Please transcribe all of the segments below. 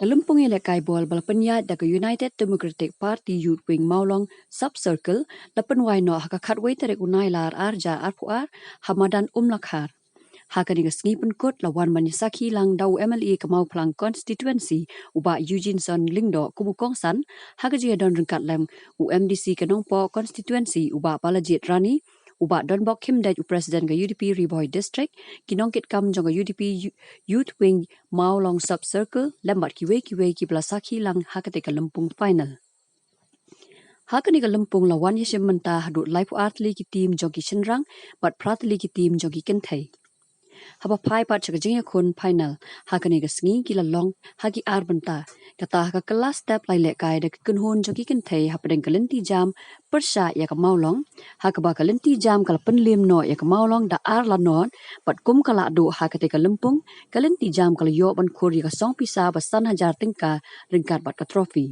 The Lympung Ialehkai bol balapanya daga United Democratic Party Youth Wing Mawlong Sub-Circle lapan waino hakakat waitere unailar arja arpuar hamadan umlakhar. Hakani ngi penkut lawan manisaki lang dau MLA Kemau Pelang Constituency uba Eugene Lingdo Kubukongsan hakaji don rengkat lem UMDC Kenongpo Constituency uba Balajit Rani uba don bok himdaj President ke UDP Riboy District kinongkit kam jong UDP Youth Wing Mawlong Sub-Circle lembat kiwe ki belasaki lang hakate ke Lympung final. Hakani ke Lympung lawan yesim mentah hadut live atli ki tim jogi Shenrang bat pratli ki tim jogi Kentai. Haba pai pat cakajingnya kun final hakani gasngi kila long hagi arbenta kata haka kelas step Ialehkai de kunhun jogi Kentai hapadeng Lyntijam persya ya ke Mawlong haka ba Lyntijam kala penlim no ya ke Mawlong da ar lanon pat kum kala Lahduh hakate ke Lympung Lyntijam kala yo ban kur ya ke song pisa basan hajar tingka ringkat bat ke trofi.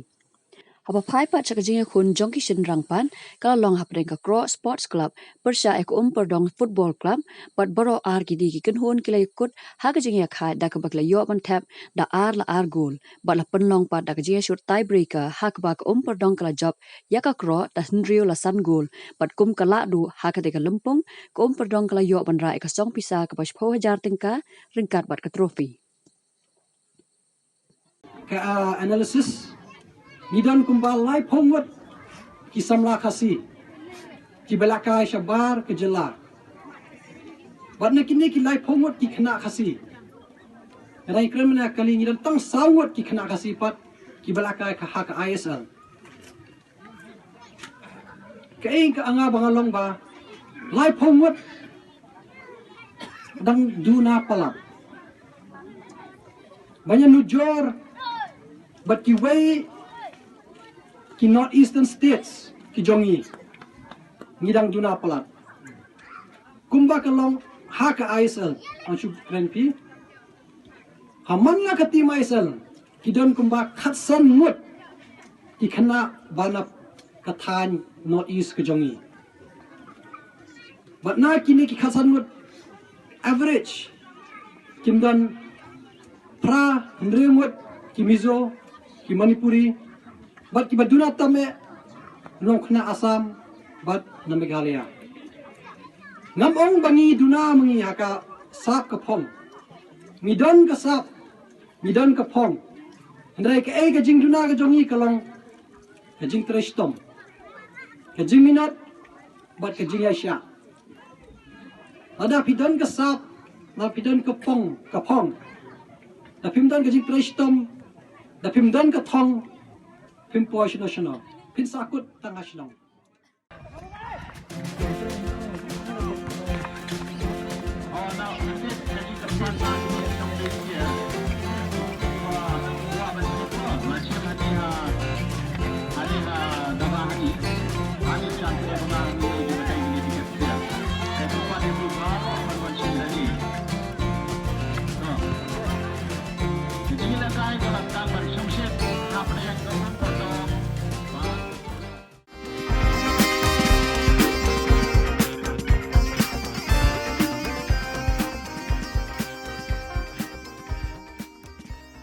Haba pai pat cakajingnya kun jongki Shenrang pan kala long hapadeng ke Cross Sports Club persya ya ke Umpyrdong Football Club bat baro ar gidi ki kunhun kila ikut hakajingnya khai da ke bakla yo ban tap da ar la ar gol bat la penlong pat da kajingnya shoot tiebreaker hak ba ke Umpyrdong kala job ya ka kro da hendrio la san gol bat kum kala Lahduh hakate ke Lympung ke Umpyrdong kala yo ban rai ke song pisa ke pas pho hajar tingka ringkat bat ke trofi. Analysis Nidan kumbal lai pongwat ki samla kasi ki belakai shabar ke jelar. Bat na kini ki lai pongwat ki kena kasi. Rai kremna kali nidan tang sawat ki kena kasi pat ki belakai ka hak ISL. Kain ka anga bangalong ba lai pongwat dang duna palak. Banyak nujor bat ki way ki northeastern states ki jongi ngidang duna palat kumba kalong haka ISL anchu renpi haman la ka tim ISL ki don kumba khatsan mut ki khana banap kathan northeast ki jongi but na kini ki khatsan mut average kimdan pra ndremut ki mizo ki manipuri bat ki baduna tame nong khna Assam bat na Meghalaya ngamong bangi duna mangi haka sap ka phong midon ka sap midon ka phong ndrai ka e ka jing duna ka jongi kalong ka jing trestom ka jing minat bat ka jing asya ada pidon ka sap na pidon ka phong da pimdan ka jing trestom da pimdan ka thong Pimpoy national, pinsakut tanga Shillong.